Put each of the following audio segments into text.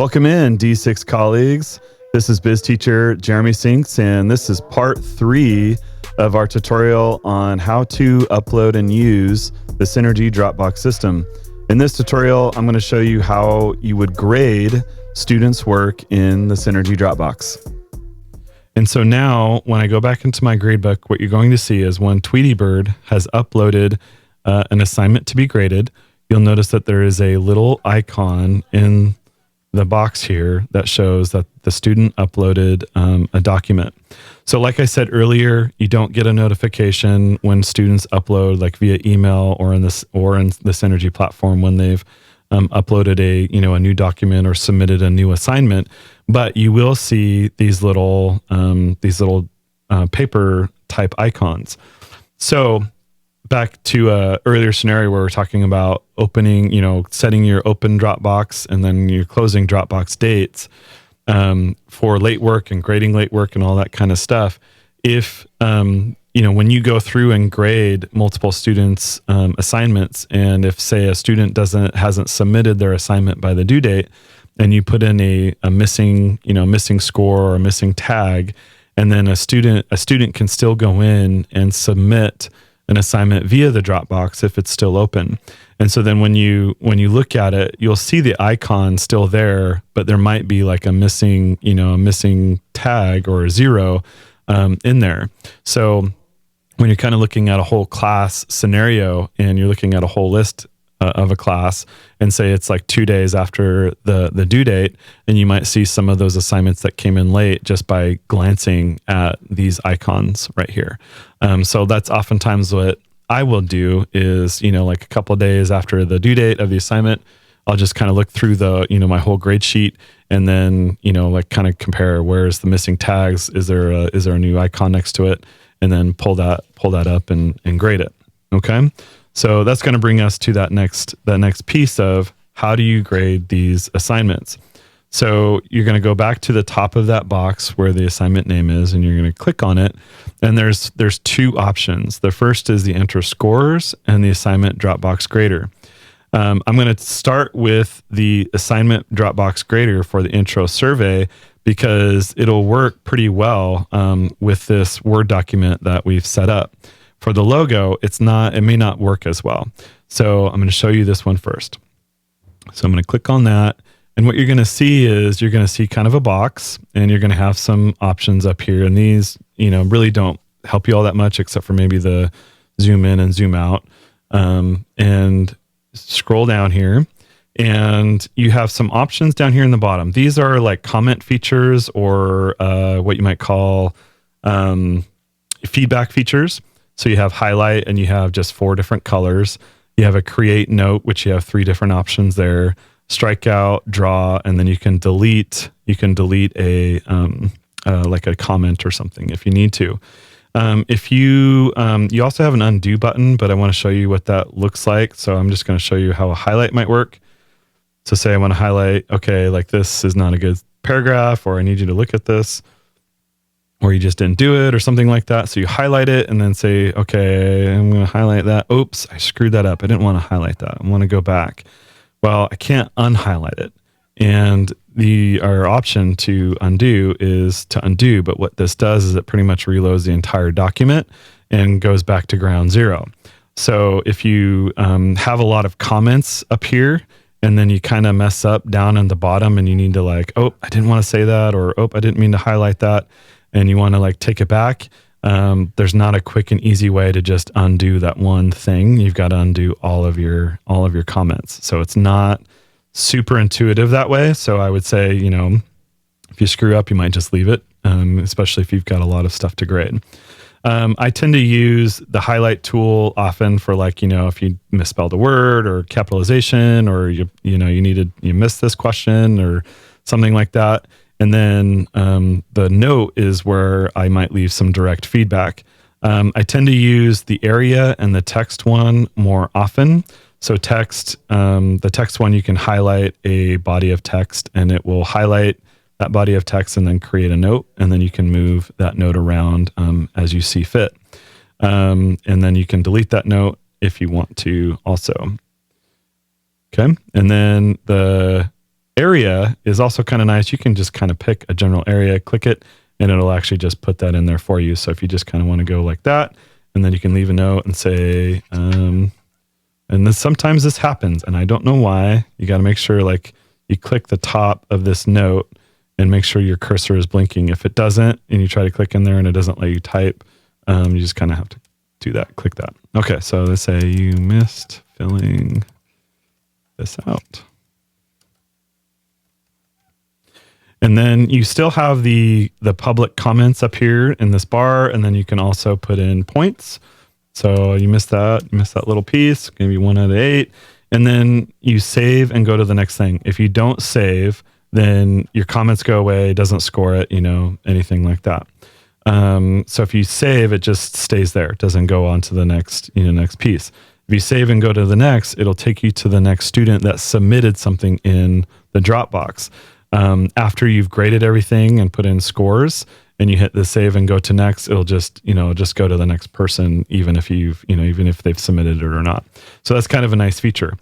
Welcome in, D6 colleagues. This is Biz Teacher Jeremy Sinks, and this is part 3 of our tutorial on how to upload and use the Synergy Dropbox system. In this tutorial, I'm going to show you how you would grade students' work in the Synergy Dropbox. And so now, when I go back into my gradebook, what you're going to see is when Tweety Bird has uploaded an assignment to be graded, you'll notice that there is a little icon in the box here that shows that the student uploaded a document. So like I said earlier, you don't get a notification when students upload, like via email or in the Synergy platform, when they've uploaded a new document or submitted a new assignment, but you will see these little paper type icons. So back to a earlier scenario where we're talking about opening, setting your open Dropbox and then your closing Dropbox dates for late work and grading late work and all that kind of stuff. If, when you go through and grade multiple students' assignments, and if, say, a student hasn't submitted their assignment by the due date, and you put in a missing score or a missing tag, and then a student can still go in and submit an assignment via the Dropbox if it's still open. And so then when you look at it, you'll see the icon still there, but there might be like a missing tag or a 0 in there. So when you're kind of looking at a whole class scenario and you're looking at a whole list of a class, and say it's like 2 days after the due date, and you might see some of those assignments that came in late just by glancing at these icons right here. So that's oftentimes what I will do is, like a couple of days after the due date of the assignment, I'll just kind of look through my whole grade sheet, and then, like kind of compare where's the missing tags. Is there a new icon next to it? And then pull that up and grade it. Okay. So that's going to bring us to that next piece of how do you grade these assignments. So you're going to go back to the top of that box where the assignment name is, and you're going to click on it. And there's two options. The first is the enter scores and the assignment Dropbox grader. I'm going to start with the assignment Dropbox grader for the intro survey because it'll work pretty well with this Word document that we've set up. For the logo, it may not work as well. So I'm going to show you this one first. So I'm going to click on that. And what you're going to see is you're going to see kind of a box, and you're going to have some options up here. And these, really don't help you all that much except for maybe the zoom in and zoom out. And scroll down here, and you have some options down here in the bottom. These are like comment features or what you might call feedback features. So you have highlight, and you have just 4 different colors. You have a create note, which you have 3 different options there. Strikeout, draw, and then you can delete. You can delete a like a comment or something if you need to. If you also have an undo button, but I want to show you what that looks like. So I'm just going to show you how a highlight might work. So say I want to highlight, okay, like this is not a good paragraph, or I need you to look at this, or you just didn't do it or something like that. So you highlight it and then say, okay, I'm going to highlight that. Oops, I screwed that up. I didn't want to highlight that. I want to go back. Well, I can't unhighlight it. And our option to undo is to undo. But what this does is it pretty much reloads the entire document and goes back to ground zero. So if you have a lot of comments up here, and then you kind of mess up down in the bottom, and you need to like, oh, I didn't want to say that, or oh, I didn't mean to highlight that, and you want to like take it back, there's not a quick and easy way to just undo that one thing. You've got to undo all of your comments. So it's not super intuitive that way. So I would say, if you screw up, you might just leave it, especially if you've got a lot of stuff to grade. I tend to use the highlight tool often for like, if you misspelled a word or capitalization, or you missed this question or something like that. And then the note is where I might leave some direct feedback. I tend to use the area and the text one more often. So text, the text one, you can highlight a body of text, and it will highlight that body of text and then create a note. And then you can move that note around as you see fit. And then you can delete that note if you want to also. Okay. And then the Area is also kind of nice. You can just kind of pick a general area, click it, and it'll actually just put that in there for you. So if you just kind of want to go like that, and then you can leave a note and say, and then sometimes this happens, and I don't know why. You got to make sure like you click the top of this note and make sure your cursor is blinking. If it doesn't, and you try to click in there and it doesn't let you type, you just kind of have to do that, click that. Okay, so let's say you missed filling this out. And then you still have the public comments up here in this bar, and then you can also put in points. So you missed that little piece, maybe 1 out of 8. And then you save and go to the next thing. If you don't save, then your comments go away, doesn't score it, anything like that. So if you save, it just stays there. It doesn't go on to the next piece. If you save and go to the next, it'll take you to the next student that submitted something in the Dropbox. After you've graded everything and put in scores and you hit the save and go to next, it'll just go to the next person, even if even if they've submitted it or not. So that's kind of a nice feature.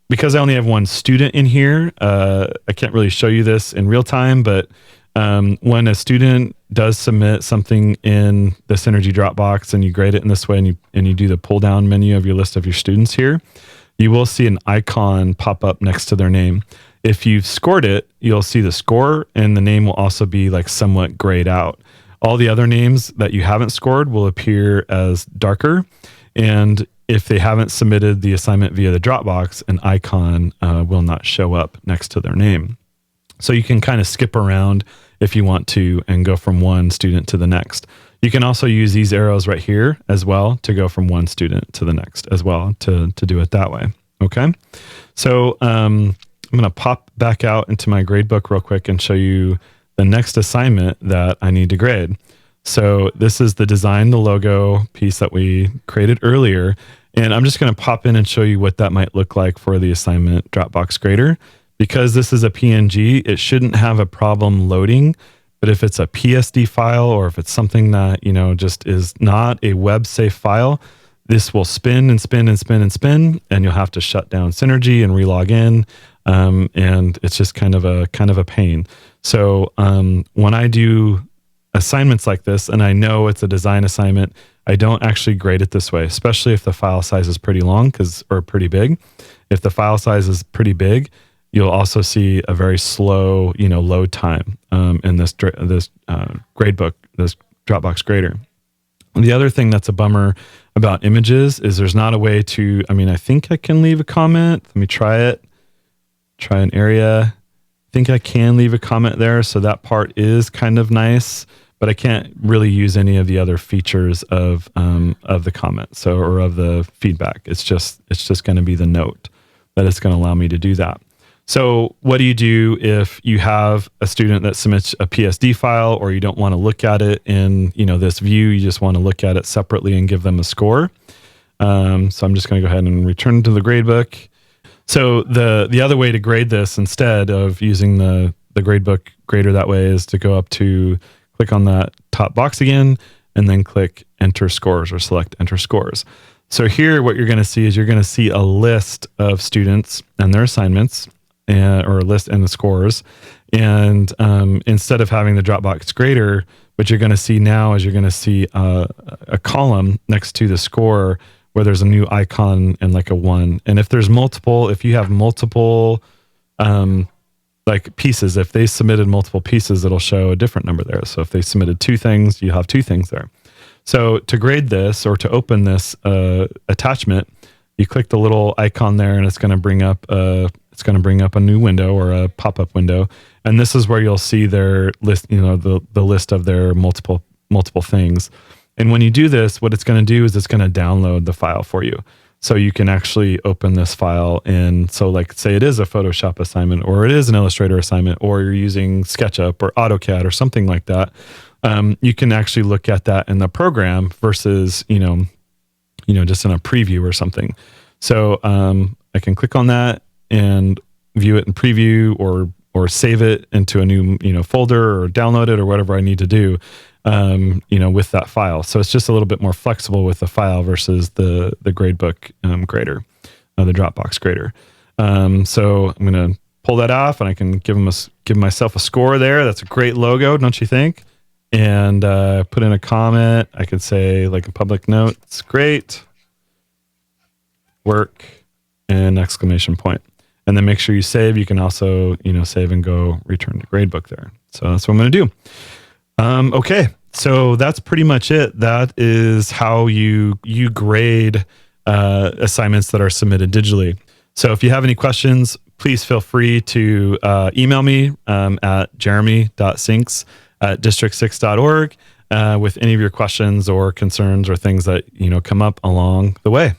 Because I only have one student in here, I can't really show you this in real time, but when a student does submit something in the Synergy Dropbox and you grade it in this way and you do the pull down menu of your list of your students here, you will see an icon pop up next to their name. If you've scored it, you'll see the score, and the name will also be like somewhat grayed out. All the other names that you haven't scored will appear as darker. And if they haven't submitted the assignment via the Dropbox, an icon will not show up next to their name. So you can kind of skip around if you want to and go from one student to the next. You can also use these arrows right here as well to go from one student to the next as well to do it that way. Okay. So I'm going to pop back out into my gradebook real quick and show you the next assignment that I need to grade. So this is the design, the logo piece that we created earlier. And I'm just going to pop in and show you what that might look like for the assignment Dropbox grader. Because this is a PNG, it shouldn't have a problem loading. But if it's a PSD file or if it's something that, just is not a web safe file, this will spin and spin and spin and spin, and you'll have to shut down Synergy and relog in. And it's just kind of a pain. So when I do assignments like this, and I know it's a design assignment, I don't actually grade it this way, especially if the file size is pretty long or pretty big. If the file size is pretty big, you'll also see a very slow, load time in this gradebook, this Dropbox grader. The other thing that's a bummer about images is there's not a way to, I think I can leave a comment. Let me try it. Try an area. I think I can leave a comment there. So that part is kind of nice, but I can't really use any of the other features of the comment. Or of the feedback. It's just going to be the note that it's going to allow me to do that. So what do you do if you have a student that submits a PSD file, or you don't want to look at it in this view, you just want to look at it separately and give them a score? So I'm just going to go ahead and return to the gradebook. So the other way to grade this instead of using the gradebook grader that way is to go up to click on that top box again, and then click enter scores or select enter scores. So here what you're going to see is you're going to see a list of students and their assignments, or a list and the scores. And instead of having the Dropbox grader, what you're going to see now is you're going to see a column next to the score where there's a new icon and like a 1. And if you have multiple like pieces, if they submitted multiple pieces, it'll show a different number there. So if they submitted 2 things, you have 2 things there. So to grade this or to open this attachment, you click the little icon there, and it's going to bring up a new window or a pop-up window, and this is where you'll see their list, the list of their multiple things. And when you do this, what it's going to do is it's going to download the file for you, so you can actually open this file. And so, like, say it is a Photoshop assignment, or it is an Illustrator assignment, or you're using SketchUp or AutoCAD or something like that. You can actually look at that in the program versus just in a preview or something. So I can click on that and view it in preview, or save it into a new folder, or download it, or whatever I need to do with that file. So it's just a little bit more flexible with the file versus the gradebook grader, the Dropbox grader. So I'm going to pull that off, and I can give myself a score there. That's a great logo, don't you think? And put in a comment. I could say like a public note. It's great work and exclamation point. And then make sure you save. You can also, save and go return to gradebook there. So that's what I'm going to do. Okay. So that's pretty much it. That is how you grade assignments that are submitted digitally. So if you have any questions, please feel free to email me at jeremy.sinks@district6.org with any of your questions or concerns or things that come up along the way.